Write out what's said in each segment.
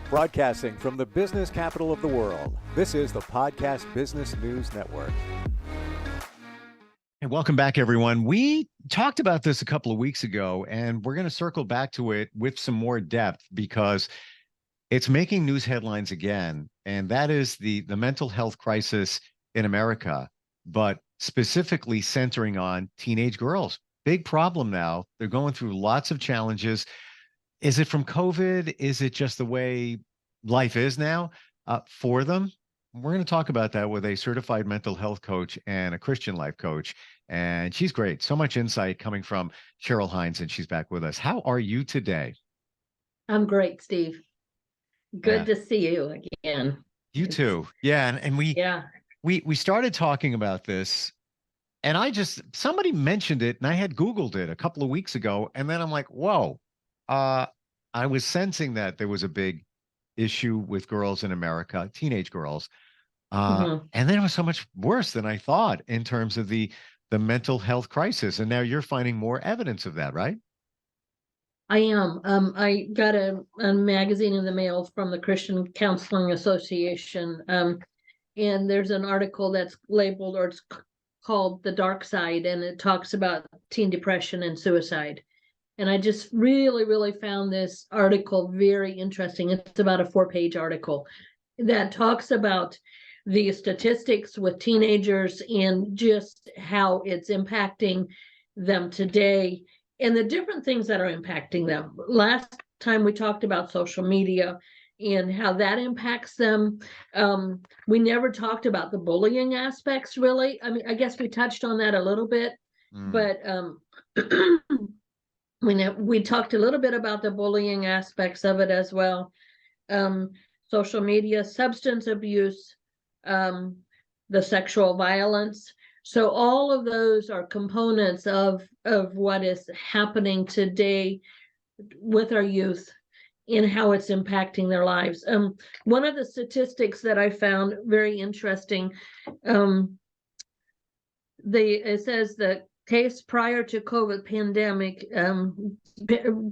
Broadcasting from the business capital of the world, this is the Podcast Business News Network. And welcome back, everyone. We talked about this a couple of weeks ago, and we're going to circle back to it with some more depth because it's making news headlines again, and that is the mental health crisis in America, but specifically centering on teenage girls. Big problem now. They're going through lots of challenges. Is it from COVID? Is it just the way life is now for them? We're going to talk about that with a certified mental health coach and a Christian life coach. And she's great. So much insight coming from Cheryl Hines, and she's back with us. How are you today? I'm great, Steve. Good to see you again. You too. Yeah. And we started talking about this, and somebody mentioned it, and I had Googled it a couple of weeks ago. And then I'm like, whoa, I was sensing that there was a big issue with girls in America, teenage girls. And then it was so much worse than I thought in terms of the mental health crisis. And now you're finding more evidence of that, right? I am. I got a magazine in the mail from the Christian Counseling Association. And there's an article that's labeled, or it's called The Dark Side, and it talks about teen depression and suicide. And I just really, really found this article very interesting. It's about a 4-page article that talks about the statistics with teenagers and just how it's impacting them today and the different things that are impacting them. Last time we talked about social media and how that impacts them. We never talked about the bullying aspects, really. I mean, I guess we touched on that a little bit, but we talked a little bit about the bullying aspects of it as well. Social media, substance abuse, the sexual violence. So all of those are components of what is happening today with our youth and how it's impacting their lives. One of the statistics that I found very interesting, it says that case prior to COVID pandemic,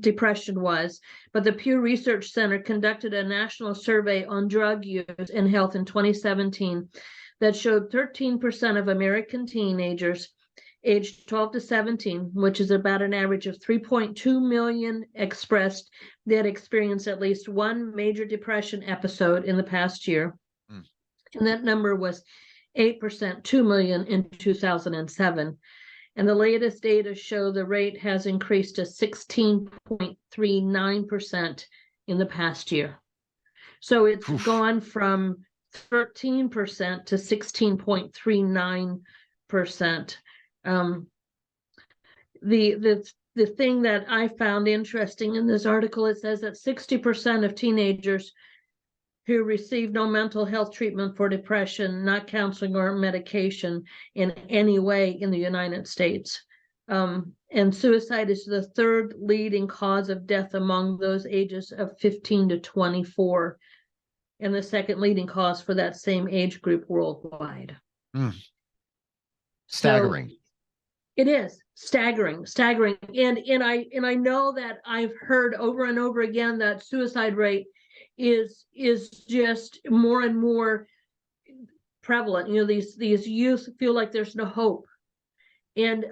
depression was, but the Pew Research Center conducted a national survey on drug use and health in 2017 that showed 13% of American teenagers aged 12 to 17, which is about an average of 3.2 million, expressed they had experienced at least one major depression episode in the past year. And that number was 8%, 2 million in 2007. And the latest data show the rate has increased to 16.39% in the past year. So it's gone from 13% to 16.39%. The thing that I found interesting in this article, it says that 60% of teenagers who receive no mental health treatment for depression, not counseling or medication in any way in the United States. And suicide is the third leading cause of death among those ages of 15 to 24, and the second leading cause for that same age group worldwide. Staggering. So it is staggering. And I know that I've heard over and over again that suicide rate is just more and more prevalent. You know, these youth feel like there's no hope. And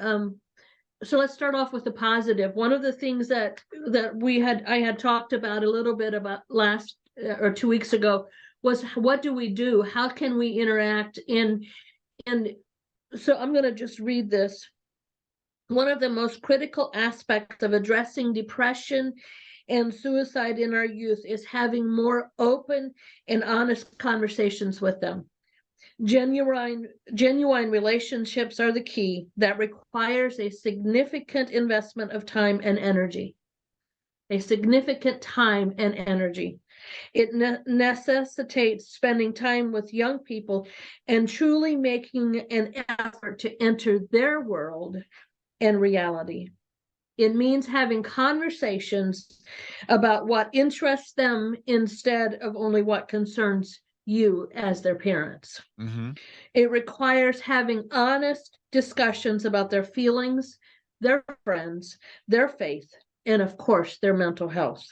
so let's start off with the positive. One of the things that I had talked about a little bit about last or 2 weeks ago was, what do we do? How can we interact? And so I'm going to just read this. One of the most critical aspects of addressing depression and suicide in our youth is having more open and honest conversations with them. Genuine relationships are the key. That requires a significant investment of time and energy. It necessitates spending time with young people and truly making an effort to enter their world and reality. It means having conversations about what interests them instead of only what concerns you as their parents. It requires having honest discussions about their feelings, their friends, their faith, and of course, their mental health.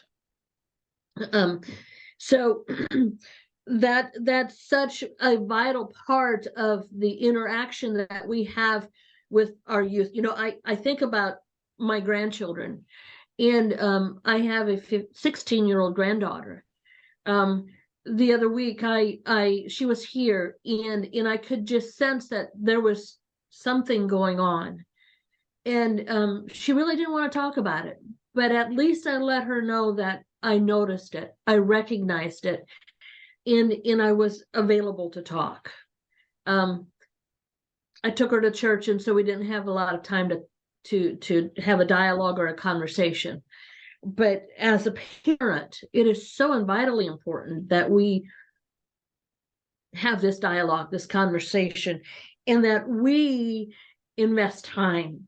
So that's such a vital part of the interaction that we have with our youth. I think about my grandchildren, and I have a 16-year-old granddaughter. The other week, she was here, and I could just sense that there was something going on, and she really didn't want to talk about it, but at least I let her know that I noticed it, I recognized it, and I was available to talk. I took her to church, and so we didn't have a lot of time to have a dialogue or a conversation. But as a parent, it is so vitally important that we have this dialogue, this conversation, and that we invest time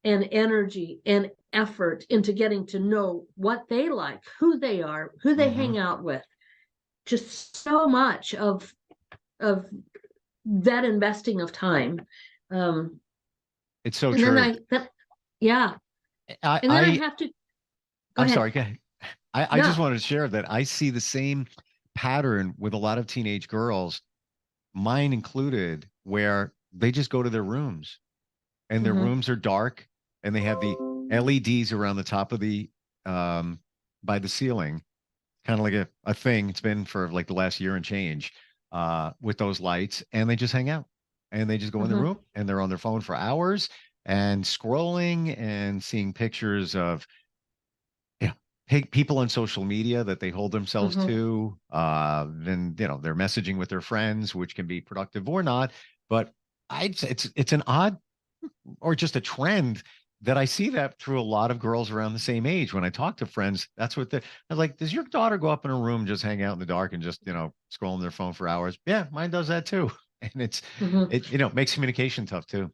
and energy and effort into getting to know what they like, who they are, who they hang out with. Just so much of that investing of time. It's so and true. Yeah. And then I have to go I'm ahead. sorry. Go ahead. I just wanted to share that I see the same pattern with a lot of teenage girls, mine included, where they just go to their rooms and their rooms are dark and they have the LEDs around the top of the by the ceiling, kind of like a thing. It's been for like the last year and change with those lights, and they just hang out and they just go in the room and they're on their phone for hours and scrolling and seeing pictures of people on social media that they hold themselves to. Then they're messaging with their friends, which can be productive or not. But it's an odd or just a trend that I see that through a lot of girls around the same age. When I talk to friends, that's what I'm like, does your daughter go up in a room, just hang out in the dark and just, scroll on their phone for hours? Yeah, mine does that too. And it makes communication tough too.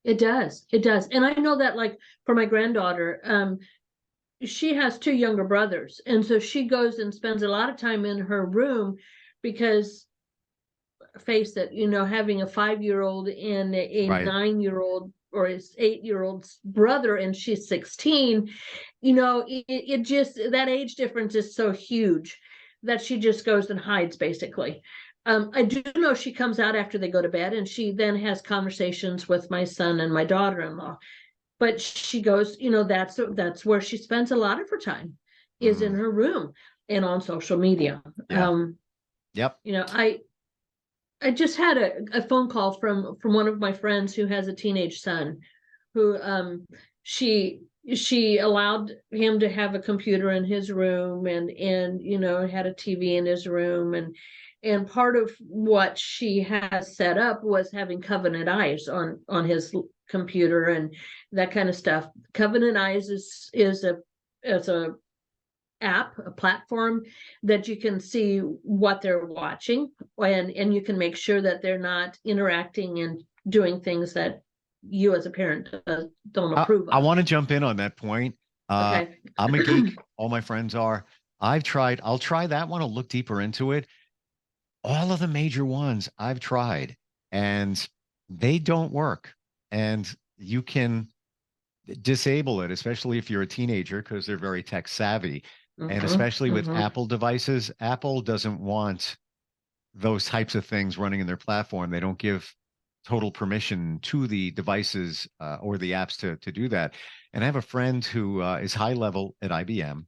It does. It does. And I know that, like, for my granddaughter, she has two younger brothers. And so she goes and spends a lot of time in her room because, face it, having a 5-year-old and a 9-year-old or his 8-year-old brother, and she's 16, it just, that age difference is so huge that she just goes and hides, basically. I do know she comes out after they go to bed, and she then has conversations with my son and my daughter-in-law. But she goes, that's where she spends a lot of her time, is in her room and on social media. Yep. I just had a phone call from one of my friends who has a teenage son, who she allowed him to have a computer in his room, and had a TV in his room, and part of what she has set up was having Covenant Eyes on his computer and that kind of stuff. Covenant Eyes is a app, a platform that you can see what they're watching, and you can make sure that they're not interacting and doing things that you as a parent don't approve of. I want to jump in on that point. Okay. I'm a geek. All my friends are. I'll try that one. I'll look deeper into it. All of the major ones I've tried, and they don't work. And you can disable it, especially if you're a teenager, because they're very tech savvy. And especially with Apple devices, Apple doesn't want those types of things running in their platform. They don't give total permission to the devices or the apps to do that. And I have a friend who is high level at IBM,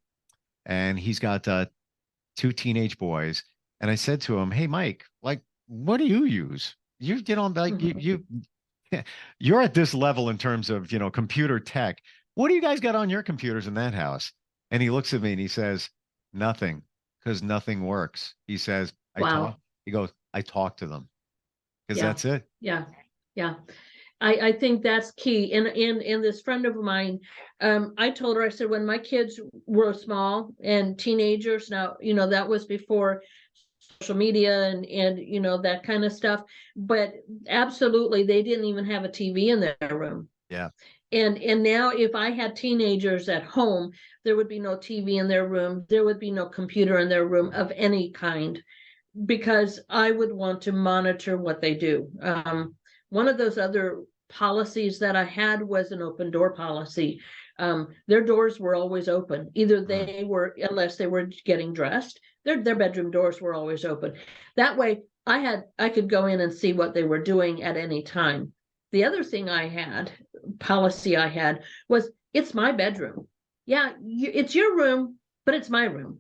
and he's got 2 teenage boys. And I said to him, "Hey, Mike, like, what do you use? You get on like you're at this level in terms of computer tech. What do you guys got on your computers in that house?" And he looks at me and he says, "Nothing, because nothing works." He says, He goes, "I talk to them, because that's it." Yeah. I think that's key. And this friend of mine, I told her, I said, when my kids were small and teenagers, now, that was before social media and that kind of stuff, but absolutely, they didn't even have a TV in their room. Yeah. And now, if I had teenagers at home, there would be no TV in their room. There would be no computer in their room of any kind, because I would want to monitor what they do. One of those other policies that I had was an open door policy. Their doors were always open. Either they were, unless they were getting dressed, their bedroom doors were always open. That way I could go in and see what they were doing at any time. The other thing policy I had was, it's my bedroom. Yeah, it's your room, but it's my room.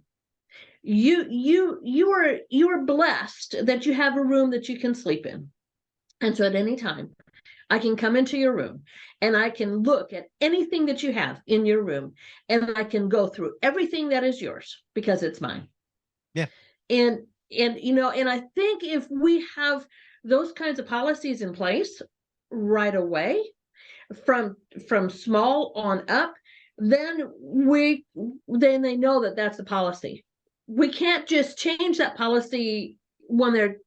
You are blessed that you have a room that you can sleep in. And so at any time, I can come into your room and I can look at anything that you have in your room, and I can go through everything that is yours because it's mine. Yeah. And and I think if we have those kinds of policies in place right away, from small on up, then they know that that's the policy. We can't just change that policy when they're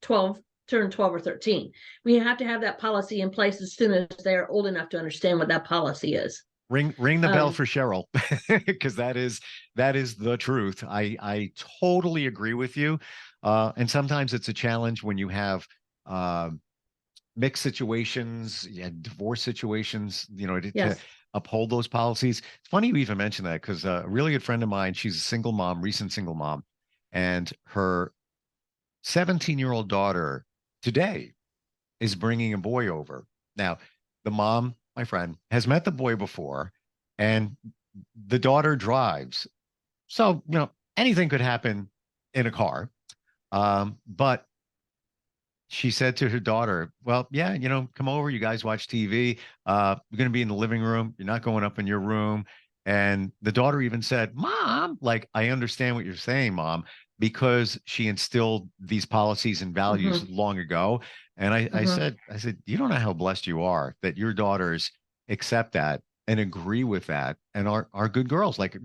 turn 12 or 13. We have to have that policy in place as soon as they're old enough to understand what that policy is. Ring the bell for Cheryl, because that is the truth. I totally agree with you. And sometimes it's a challenge when you have mixed situations, divorce situations, to uphold those policies. It's funny you even mentioned that, because a really good friend of mine, she's a single mom, recent single mom, and her 17-year-old daughter today is bringing a boy over. Now, the mom, my friend, has met the boy before, and the daughter drives. So, anything could happen in a car. But she said to her daughter, well, yeah, come over, you guys watch TV. You're going to be in the living room. You're not going up in your room. And the daughter even said, Mom, like, I understand what you're saying, Mom, because she instilled these policies and values long ago. And I said, you don't know how blessed you are that your daughters accept that and agree with that and are good girls. Like,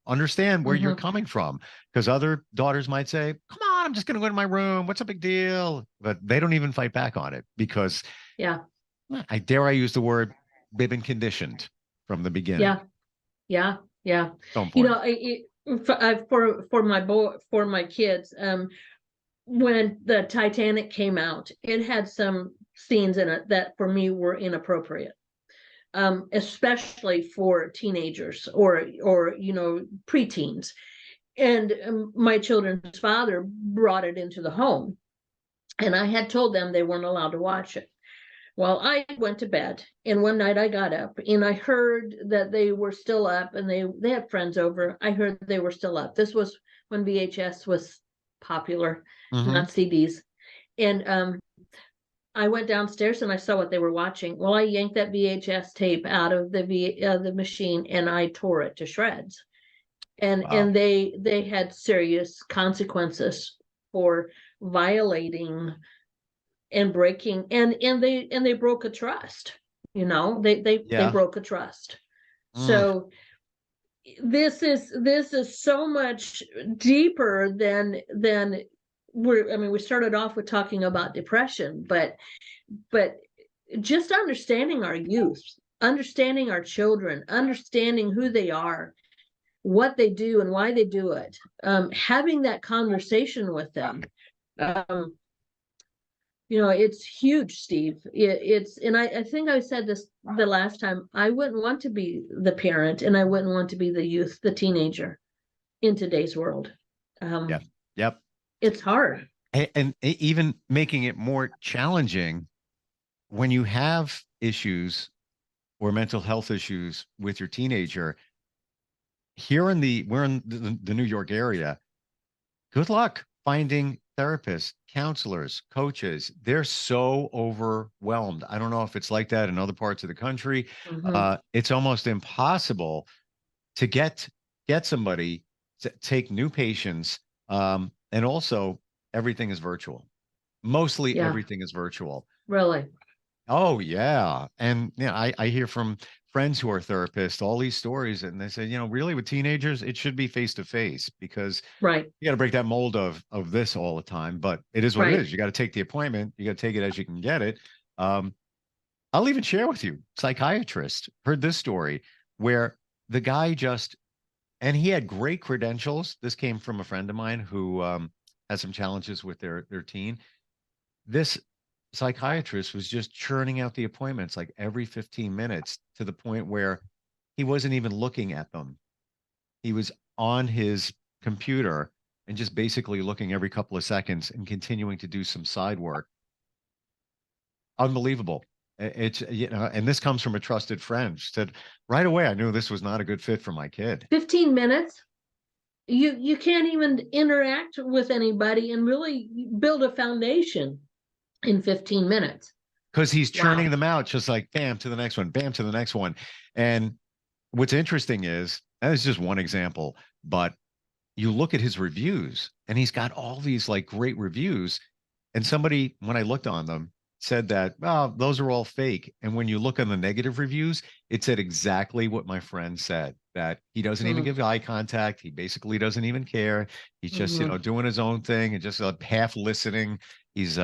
understand where you're coming from, because other daughters might say, come on, I'm just going to go in my room. What's a big deal? But they don't even fight back on it because I use the word, they've been conditioned from the beginning. Yeah. So important. For my kids, when the Titanic came out, it had some scenes in it that for me were inappropriate, especially for teenagers or preteens. And my children's father brought it into the home, and I had told them they weren't allowed to watch it. Well, I went to bed, and one night I got up and I heard that they were still up, and they had friends over. I heard they were still up. This was when VHS was popular, not CDs. And I went downstairs and I saw what they were watching. Well, I yanked that VHS tape out of the machine and I tore it to shreds. And they had serious consequences for violating and breaking, and they broke a trust. They broke a trust. So this is so much deeper than we started off with talking about depression, but just understanding our youth, understanding our children, understanding who they are, what they do and why they do it, having that conversation with them. It's huge, Steve. And I think I said this the last time, I wouldn't want to be the parent, and I wouldn't want to be the youth, the teenager in today's world. Yep. It's hard. And even making it more challenging when you have issues or mental health issues with your teenager. We're in the New York area. Good luck finding therapists, counselors, coaches. They're so overwhelmed. I don't know if it's like that in other parts of the country. It's almost impossible to get somebody to take new patients. And also everything is virtual. Mostly everything is virtual. Really? Oh yeah. And I hear from friends who are therapists all these stories, and they say, really with teenagers, it should be face to face, because you got to break that mold of this all the time. But it is what it is. You got to take the appointment. You got to take it as you can get it. I'll even share with you, psychiatrist heard this story where the guy and he had great credentials. This came from a friend of mine who had some challenges with their teen. This psychiatrist was just churning out the appointments like every 15 minutes to the point where he wasn't even looking at them. He was on his computer and just basically looking every couple of seconds and continuing to do some side work. Unbelievable. It's, and this comes from a trusted friend. She said, right away, I knew this was not a good fit for my kid. 15 minutes. You can't even interact with anybody and really build a foundation in 15 minutes. Because he's Wow. churning them out, just like bam to the next one, bam to the next one. And what's interesting is, that is just one example, but you look at his reviews and he's got all these like great reviews. And somebody, when I looked on them, said that, oh, those are all fake. And when you look on the negative reviews, it said exactly what my friend said, that he doesn't even give eye contact. He basically doesn't even care. He's just, doing his own thing and just half listening. He's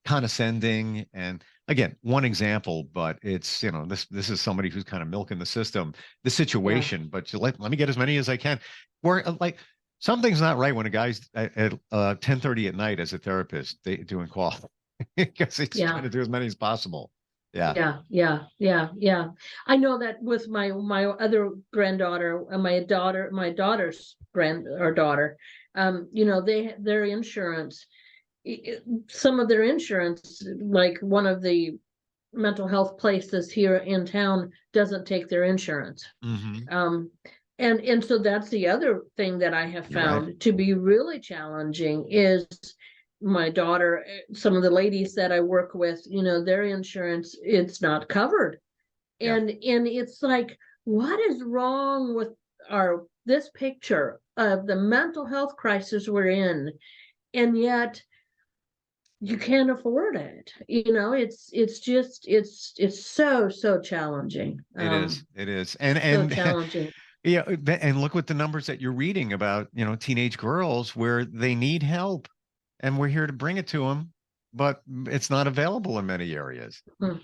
condescending. And again, one example, but it's, this is somebody who's kind of milking the system, the situation, but let me get as many as I can. Where like something's not right when a guy's at 10:30 at night as a therapist doing call. Because he's trying to do as many as possible. Yeah. I know that with my other granddaughter and my daughter's daughter, their insurance, some of their insurance, like one of the mental health places here in town doesn't take their insurance. And so that's the other thing that I have found to be really challenging is my daughter, some of the ladies that I work with, their insurance, it's not covered. And it's like, what is wrong with this picture of the mental health crisis we're in? And yet you can't afford it. It's so challenging. It is. And so challenging. Yeah. And look what the numbers that you're reading about, teenage girls where they need help. And we're here to bring it to them, but it's not available in many areas. What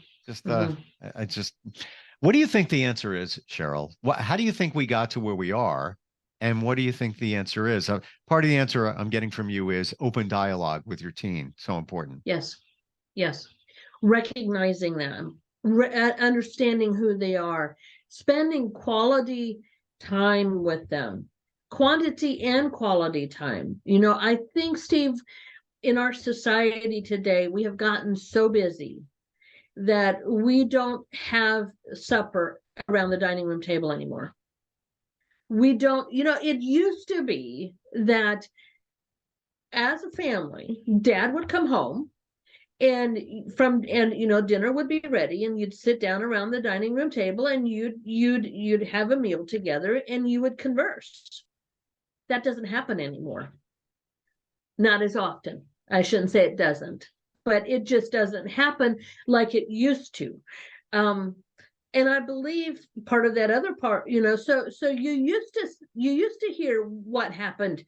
do you think the answer is, Cheryl? How do you think we got to where we are? And what do you think the answer is? Part of the answer I'm getting from you is open dialogue with your teen. So important. Yes. Recognizing them, understanding who they are, spending quality time with them, quantity and quality time. I think, Steve, in our society today, we have gotten so busy that we don't have supper around the dining room table anymore. We don't, it used to be that as a family, Dad would come home and dinner would be ready and you'd sit down around the dining room table and you'd have a meal together and you would converse. That doesn't happen anymore. Not as often. I shouldn't say it doesn't, but it just doesn't happen like it used to. And I believe part of that other part, so you used to hear what happened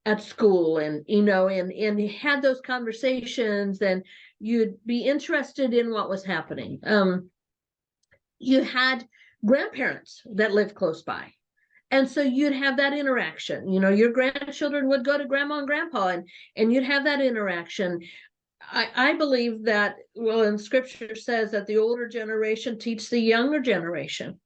at school and you had those conversations and you'd be interested in what was happening. You had grandparents that lived close by. And so you'd have that interaction, your grandchildren would go to grandma and grandpa and you'd have that interaction. I believe that, and scripture says that the older generation teach the younger generation.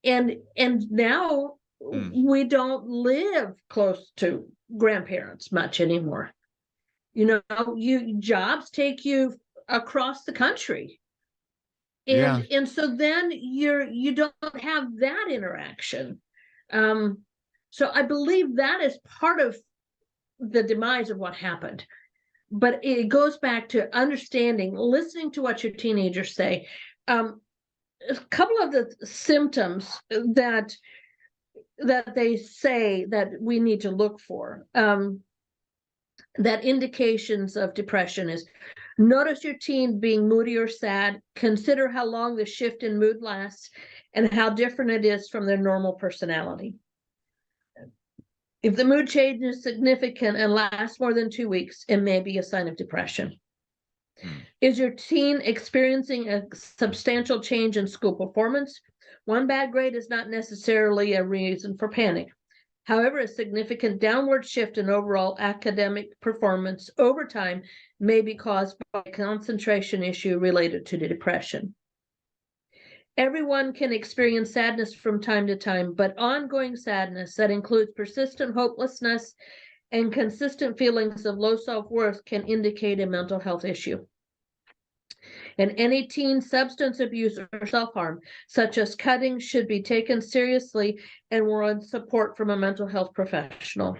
And now we don't live close to grandparents much anymore. Jobs take you across the country. And so then you don't have that interaction. So I believe that is part of the demise of what happened. But it goes back to understanding, listening to what your teenagers say. A couple of the symptoms that they say that we need to look for, that indications of depression is: notice your teen being moody or sad, consider how long the shift in mood lasts and how different it is from their normal personality. If the mood change is significant and lasts more than 2 weeks, it may be a sign of depression. Is your teen experiencing a substantial change in school performance? One bad grade is not necessarily a reason for panic. However, a significant downward shift in overall academic performance over time may be caused by a concentration issue related to depression. Everyone can experience sadness from time to time, but ongoing sadness that includes persistent hopelessness and consistent feelings of low self-worth can indicate a mental health issue. And any teen substance abuse or self-harm, such as cutting, should be taken seriously and warrant support from a mental health professional.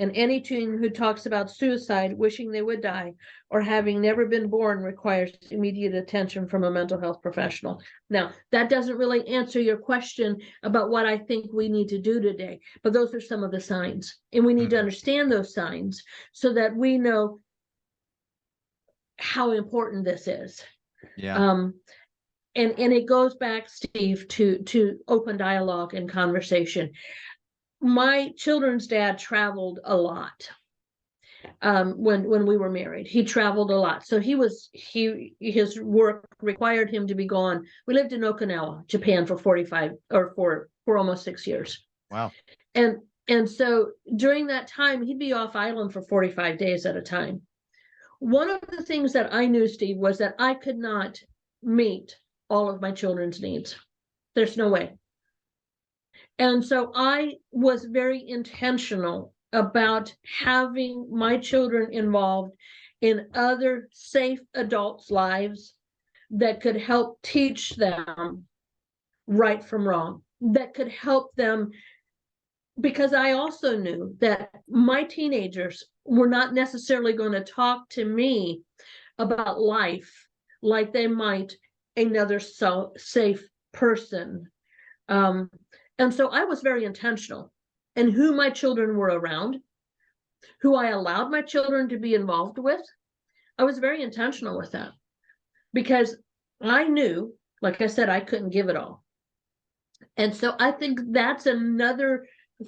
And any teen who talks about suicide, wishing they would die, or having never been born requires immediate attention from a mental health professional. Now, that doesn't really answer your question about what I think we need to do today, but those are some of the signs. And we need to understand those signs so that we know how important this is. Yeah. And it goes back, Steve, to open dialogue and conversation. My children's dad traveled a lot. When we were married, he traveled a lot. So his work required him to be gone. We lived in Okinawa, Japan for almost 6 years. Wow. And so during that time, he'd be off island for 45 days at a time. One of the things that I knew, Steve, was that I could not meet all of my children's needs. There's no way. And so I was very intentional about having my children involved in other safe adults' lives that could help teach them right from wrong, that could help them, because I also knew that my teenagers were not necessarily going to talk to me about life like they might another safe person. And so I was very intentional in who my children were around, who I allowed my children to be involved with. I was very intentional with that because I knew, like I said, I couldn't give it all. And so I think that's another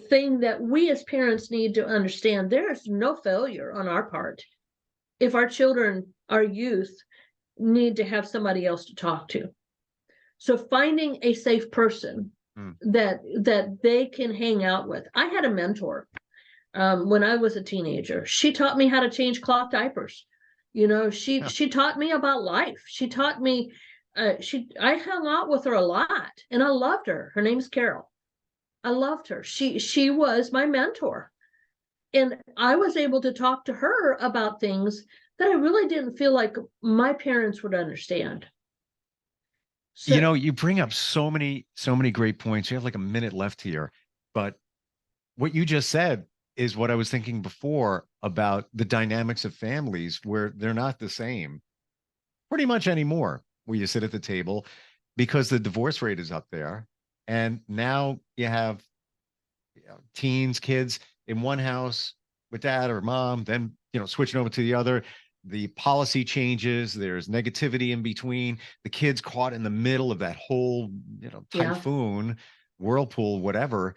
thing that we as parents need to understand. There is no failure on our part if our children, our youth, need to have somebody else to talk to. So finding a safe person that they can hang out with. I had a mentor when I was a teenager. She taught me how to change cloth diapers. You know, she taught me about life. She taught me. I hung out with her a lot, and I loved her. Her name's Cheryl. I loved her. She was my mentor, and I was able to talk to her about things that I really didn't feel like my parents would understand. So, you know, you bring up so many great points. You have like a minute left here, but what you just said is what I was thinking before about the dynamics of families where they're not the same pretty much anymore, where you sit at the table because the divorce rate is up there. And now you have teens, kids in one house with dad or mom, then, switching over to the other. The policy changes, there's negativity in between, the kids caught in the middle of that whole, typhoon, whirlpool, whatever,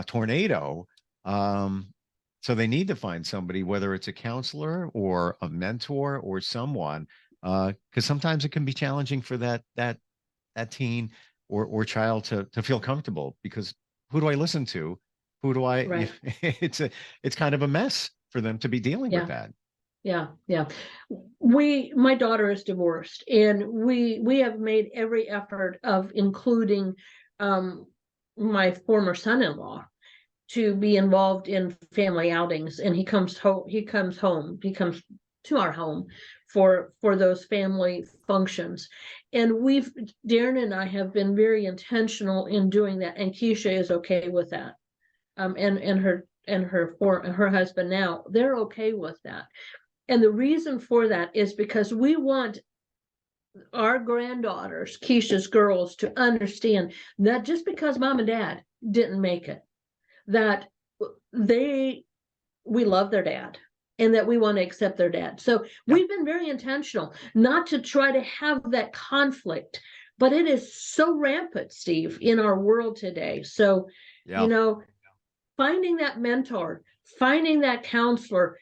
tornado. So they need to find somebody, whether it's a counselor or a mentor or someone, because sometimes it can be challenging for that teen or child to feel comfortable, because who do I listen to? Who do I, right. It's kind of a mess for them to be dealing with that. Yeah. My daughter is divorced, and we have made every effort of including my former son-in-law to be involved in family outings, and he comes to our home for those family functions. And Darren and I have been very intentional in doing that, and Keisha is okay with that. And her husband now, they're okay with that. And the reason for that is because we want our granddaughters, Keisha's girls, to understand that just because mom and dad didn't make it, that we love their dad and that we want to accept their dad. So we've been very intentional not to try to have that conflict, but it is so rampant, Steve, in our world today. So, finding that mentor, finding that counselor,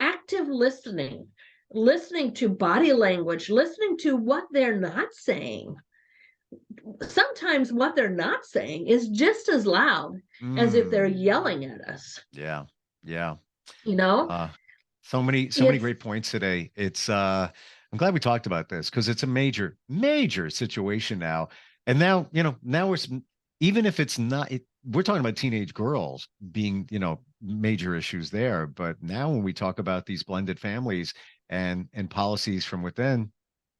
active listening to body language, listening to what they're not saying, sometimes what they're not saying is just as loud as if they're yelling at us. Yeah. Yeah. You know, So many great points today. It's I'm glad we talked about this because it's a major situation now. And now, now even if it's not, we're talking about teenage girls being, major issues there. But now when we talk about these blended families and policies from within,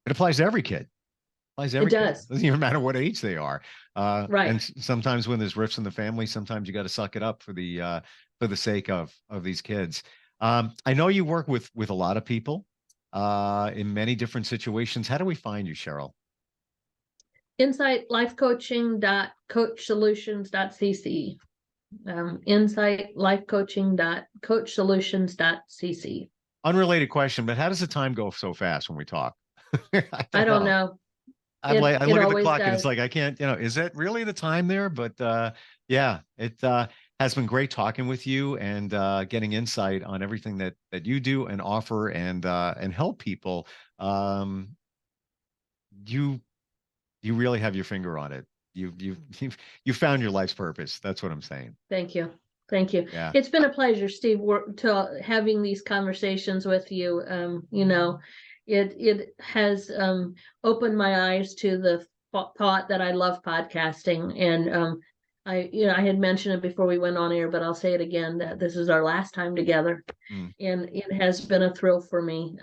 it applies to every kid. It does. Doesn't even matter what age they are. Right. And sometimes when there's rifts in the family, sometimes you got to suck it up for the sake of these kids. I know you work with a lot of people in many different situations. How do we find you, Cheryl? insightlifecoaching.coachsolutions.cc. insightlifecoaching.coachsolutions.cc. Unrelated question, but how does the time go so fast when we talk? I don't know. I look at the clock and it's like, I can't, is that really the time there? But yeah, it has been great talking with you and getting insight on everything that you do and offer and help people. You really have your finger on it. You found your life's purpose. That's what I'm saying. Thank you. Thank you. Yeah. It's been a pleasure, Steve, having these conversations with you. It has opened my eyes to the thought that I love podcasting. And I had mentioned it before we went on air, but I'll say it again, that this is our last time together. And it has been a thrill for me.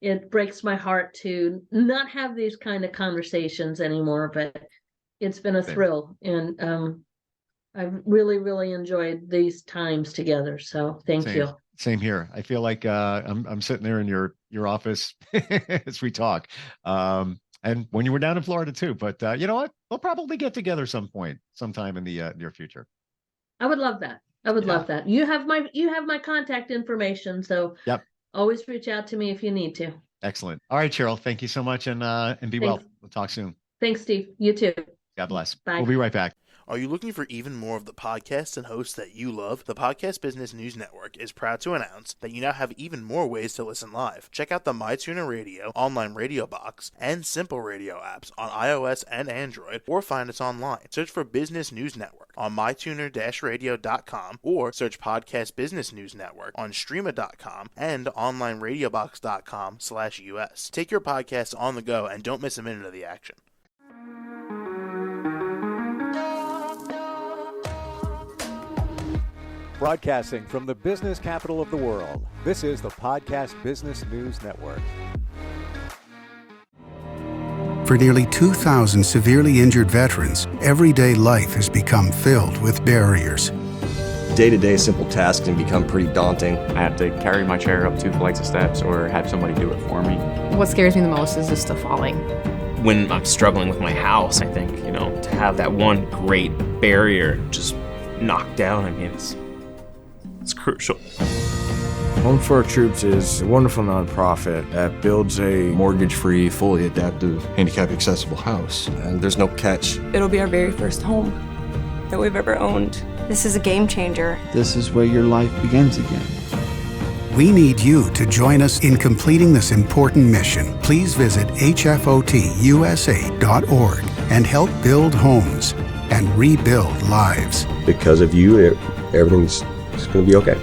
It breaks my heart to not have these kind of conversations anymore, but it's been a thrill. And I've really, really enjoyed these times together. So thank you. Same here. I feel like I'm sitting there in your office as we talk. And when you were down in Florida too. But you know what? We'll probably get together sometime in the near future. I would love that. I would love that. You have my contact information. So yep. Always reach out to me if you need to. Excellent. All right, Cheryl. Thank you so much, and be well. We'll talk soon. Thanks, Steve. You too. God bless. Bye. We'll be right back. Are you looking for even more of the podcasts and hosts that you love? The Podcast Business News Network is proud to announce that you now have even more ways to listen live. Check out the MyTuner Radio, online radio box, and Simple Radio apps on iOS and Android, or find us online. Search for Business News Network on mytuner-radio.com, or search Podcast Business News Network on streama.com and onlineradiobox.com/US. Take your podcast on the go and don't miss a minute of the action. Broadcasting from the business capital of the world, this is the Podcast Business News Network. For nearly 2,000 severely injured veterans, everyday life has become filled with barriers. Day-to-day simple tasks can become pretty daunting. I have to carry my chair up 2 flights of steps or have somebody do it for me. What scares me the most is just the falling. When I'm struggling with my house, I think, to have that one great barrier just knocked down, it's crucial. Home for Our Troops is a wonderful nonprofit that builds a mortgage-free, fully adaptive, handicap-accessible house. And there's no catch. It'll be our very first home that we've ever owned. This is a game changer. This is where your life begins again. We need you to join us in completing this important mission. Please visit hfotusa.org and help build homes and rebuild lives. Because of you, everything's going to be okay.